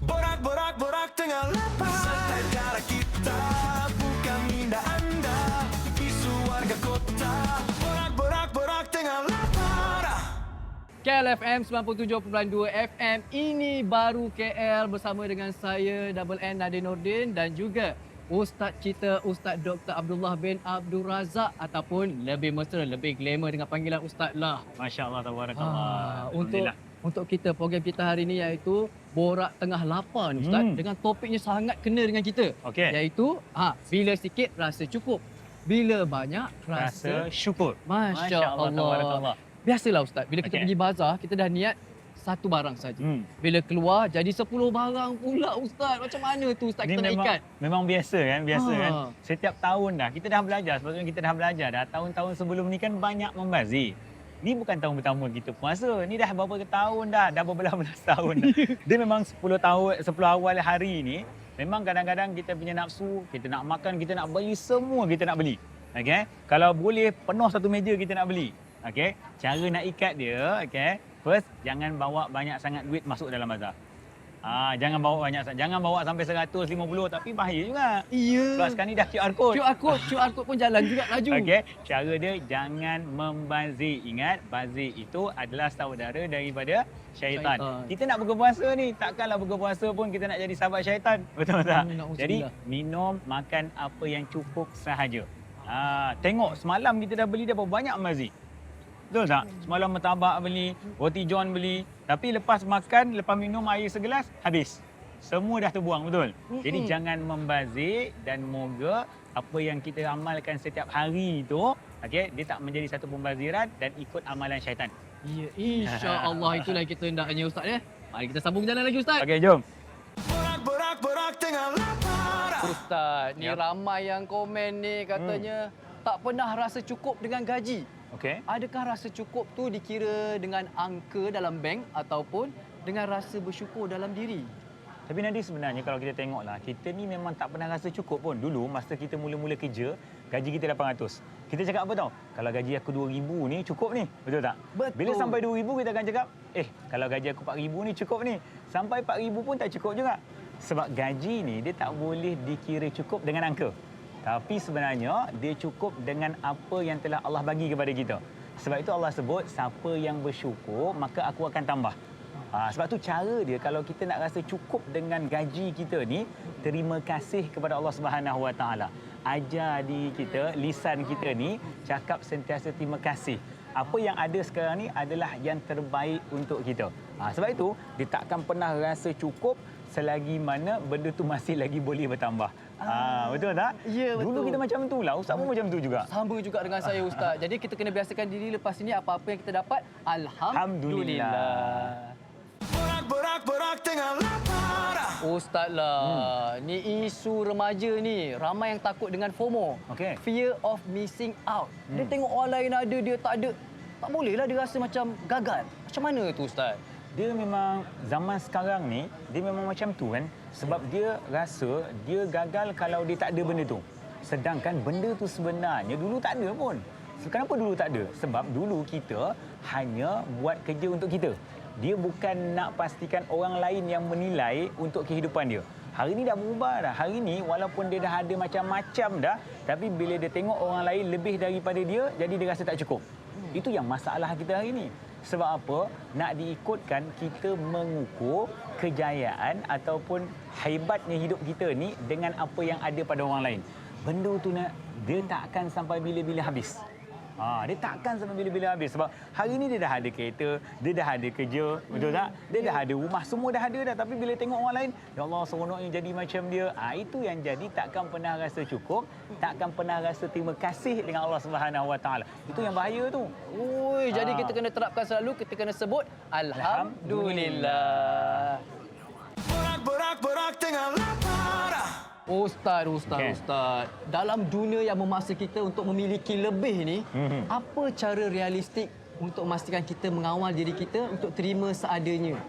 Borak-borak tengah lapar. Santai cara kita, bukan minda anda. Isu warga kota. Borak-borak tengah lapar. KLFM 97.2 FM, ini baru KL bersama dengan saya Double N Nadine Nordin dan juga Ustaz kita Ustaz Dr. Abdullah bin Abdul Razak ataupun lebih mesra, lebih glamour dengan panggilan Ustaz lah. Masya-Allah, tabarakallah. Untuk kita program kita hari ini iaitu Borak Tengah Lapar ni Ustaz, dengan topiknya sangat kena dengan kita. Okey. Iaitu bila sikit rasa cukup, bila banyak rasa syukur. Masya-Allah. Tabarakallah. Biasalah Ustaz, bila kita pergi bazar, kita dah niat satu barang saja. Bila keluar jadi 10 barang pula Ustaz. Macam mana tu Ustaz kita nak ikat? Memang biasa kan, kan. Setiap tahun dah kita dah belajar, sebetulnya kita dah belajar dah. Tahun-tahun sebelum ni kan banyak membazir. Ni bukan tahun pertama kita puasa. Ni dah berapa tahun dah berbelas-belas tahun dah. Dia memang 10 awal hari ni memang kadang-kadang kita punya nafsu, kita nak makan, kita nak beli, semua kita nak beli. Okey. Kalau boleh penuh satu meja kita nak beli. Okey, cara nak ikat dia, okey. First, jangan bawa banyak sangat duit masuk dalam bazar. Jangan bawa sampai 150 tapi bahaya juga. Ya. Sebab sekarang ni dah QR code. QR code pun jalan juga laju. Okey, cara dia jangan membazir. Ingat, bazir itu adalah saudara daripada syaitan. Kita nak berpuasa ni, takkanlah berpuasa pun kita nak jadi sahabat syaitan. Betul tak? Jadi, minum, makan apa yang cukup sahaja. Tengok semalam kita dah beli dah berapa banyak membazir. Betul tak? Semalam martabak beli, roti john beli. Tapi lepas makan, lepas minum air segelas, habis. Semua dah terbuang, betul? Jadi jangan membazir dan moga apa yang kita amalkan setiap hari itu, okay, dia tak menjadi satu pembaziran dan ikut amalan syaitan. Ya, insya-Allah itulah kita hendaknya Ustaz ya. Mari kita sambung jalan lagi Ustaz. Okey, jom. Borak tengah lapar. Ustaz, ni ramai yang komen ni katanya tak pernah rasa cukup dengan gaji. Okey. Adakah rasa cukup tu dikira dengan angka dalam bank ataupun dengan rasa bersyukur dalam diri? Tapi Nadi, sebenarnya kalau kita tengoklah, kita ni memang tak pernah rasa cukup pun. Dulu masa kita mula-mula kerja, gaji kita 800. Kita cakap apa tahu? Kalau gaji aku 2000 ni cukup ni. Betul tak? Betul. Bila sampai 2000 kita akan cakap, kalau gaji aku 4000 ni cukup ni. Sampai 4000 pun tak cukup juga. Sebab gaji ni dia tak boleh dikira cukup dengan angka. Tapi sebenarnya dia cukup dengan apa yang telah Allah bagi kepada kita. Sebab itu Allah sebut, siapa yang bersyukur maka aku akan tambah. Sebab tu cara dia kalau kita nak rasa cukup dengan gaji kita ni, terima kasih kepada Allah Subhanahu Wa Taala. Ajar diri kita, lisan kita ni cakap sentiasa terima kasih. Apa yang ada sekarang ni adalah yang terbaik untuk kita. Sebab itu dia takkan pernah rasa cukup selagi mana benda tu masih lagi boleh bertambah. Betul tak? Ya, betul. Dulu kita macam tu lah. Ustaz pun macam tu juga. Sama juga dengan saya Ustaz. Jadi kita kena biasakan diri lepas ini apa-apa yang kita dapat, alhamdulillah. Borak tengah lapar. Ustaz lah, ni isu remaja ni. Ramai yang takut dengan FOMO. Okey. Fear of missing out. Dia tengok orang lain ada, dia tak ada. Tak bolehlah dia rasa macam gagal. Macam mana tu Ustaz? Dia memang zaman sekarang ni, dia memang macam tu kan. Sebab dia rasa dia gagal kalau dia tak ada benda tu. Sedangkan benda tu sebenarnya dulu tak ada pun. Kenapa dulu tak ada? Sebab dulu kita hanya buat kerja untuk kita. Dia bukan nak pastikan orang lain yang menilai untuk kehidupan dia. Hari ni dah berubah dah. Hari ni walaupun dia dah ada macam-macam dah, tapi bila dia tengok orang lain lebih daripada dia, jadi dia rasa tak cukup. Itu yang masalah kita hari ni. Sebab apa? Nak diikutkan kita mengukur kejayaan ataupun hebatnya hidup kita ni dengan apa yang ada pada orang lain. Benda tu dia tak akan sampai bila-bila habis. Dia takkan sampai bila-bila habis. Sebab hari ni dia dah ada kereta, dia dah ada kerja, betul tak? Dia dah ada rumah, semua dah ada dah. Tapi bila tengok orang lain, ya Allah, seronoknya jadi macam dia. Itu yang jadi takkan pernah rasa cukup, takkan pernah rasa terima kasih dengan Allah Subhanahu Wa Taala. Itu yang bahaya tu. Jadi kita kena terapkan selalu, kita kena sebut alhamdulillah. Borak tengah lapar. Ustaz. Dalam dunia yang memaksa kita untuk memiliki lebih ni, apa cara realistik untuk memastikan kita mengawal diri kita untuk terima seadanya?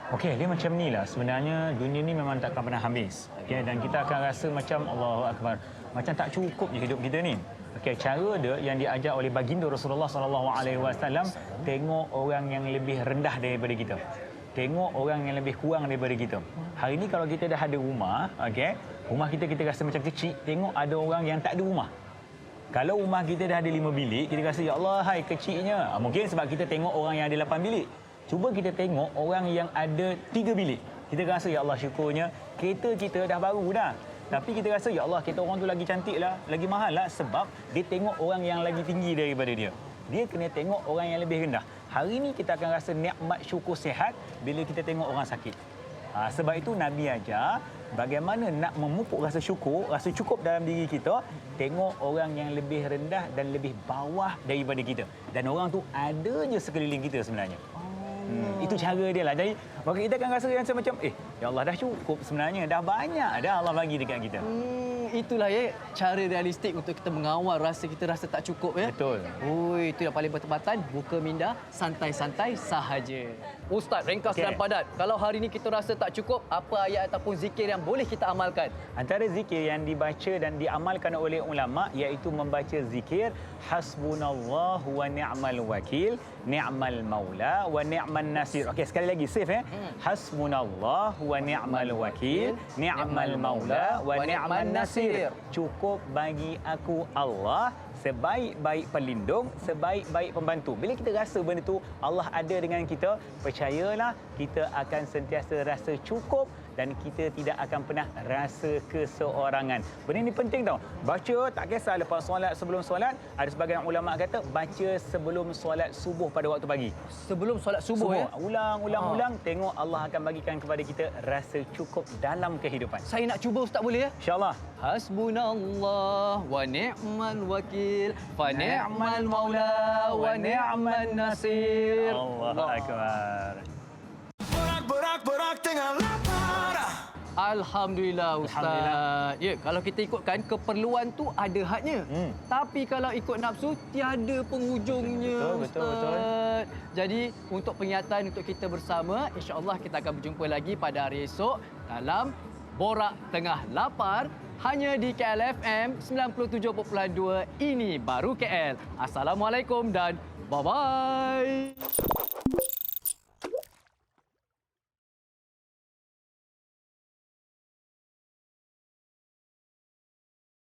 Okey, dia macam ni lah. Sebenarnya dunia ni memang takkan pernah habis. Okay, dan kita akan rasa macam Allahu Akbar, macam tak cukup je hidup kita ni. Okey, cara dia yang diajar oleh baginda Rasulullah SAW, tengok orang yang lebih rendah daripada kita. tengok orang yang lebih kurang daripada kita. Hari ni kalau kita dah ada rumah, okey, rumah kita rasa macam kecil, tengok ada orang yang tak ada rumah. Kalau rumah kita dah ada 5 bilik, kita rasa ya Allah, hai kecilnya. Mungkin sebab kita tengok orang yang ada 8 bilik. Cuba kita tengok orang yang ada 3 bilik. Kita rasa ya Allah syukurnya kereta kita dah baru dah. Tapi kita rasa ya Allah kereta orang tu lagi cantik lah, lagi mahal lah sebab dia tengok orang yang lagi tinggi daripada dia. Dia kena tengok orang yang lebih rendah. Hari ni kita akan rasa nikmat syukur sihat bila kita tengok orang sakit. Sebab itu Nabi ajar bagaimana nak memupuk rasa syukur, rasa cukup dalam diri kita, tengok orang yang lebih rendah dan lebih bawah daripada kita. Dan orang tu ada je sekeliling kita sebenarnya. Itu cara dia lah. Jadi maka kita akan rasa yang macam ya Allah dah cukup sebenarnya, dah banyak dah Allah bagi dekat kita. Itulah ya cara realistik untuk kita mengawal kita rasa tak cukup ya. Betul. Itu yang paling bertepatan, buka minda santai-santai sahaja. Ustaz, ringkas dan padat. Kalau hari ini kita rasa tak cukup, apa ayat ataupun zikir yang boleh kita amalkan? Antara zikir yang dibaca dan diamalkan oleh ulama iaitu membaca zikir hasbunallahu wa ni'mal wakil, ni'mal maula wa ni'man nasir. Okey, sekali lagi save Hasbunallahu wa ni'mal wakil, ni'mal maula wa ni'man nasir. Cukup bagi aku Allah, sebaik-baik pelindung, sebaik-baik pembantu. Bila kita rasa benda tu Allah ada dengan kita, percayalah kita akan sentiasa rasa cukup dan kita tidak akan pernah rasa keseorangan. Benda ni penting tau. Baca tak kisah lepas solat, sebelum solat. Ada sebagian ulama kata baca sebelum solat subuh pada waktu pagi. Sebelum solat subuh ya? Ulang. Tengok Allah akan bagikan kepada kita rasa cukup dalam kehidupan. Saya nak cuba Ustaz, boleh ya? InsyaAllah. Hasbunallah wa ni'mal wakil, fa ni'mal maula wa ni'man nasir. Allahu Akbar. Borak tengah lapar. Alhamdulillah Ustaz. Alhamdulillah. Ya, kalau kita ikutkan keperluan tu ada hadnya. Tapi kalau ikut nafsu tiada penghujungnya. Betul. Jadi untuk pengingatkan untuk kita bersama, insya-Allah kita akan berjumpa lagi pada hari esok dalam Borak Tengah Lapar hanya di KLFM 97.2. Ini baru KL. Assalamualaikum dan bye-bye.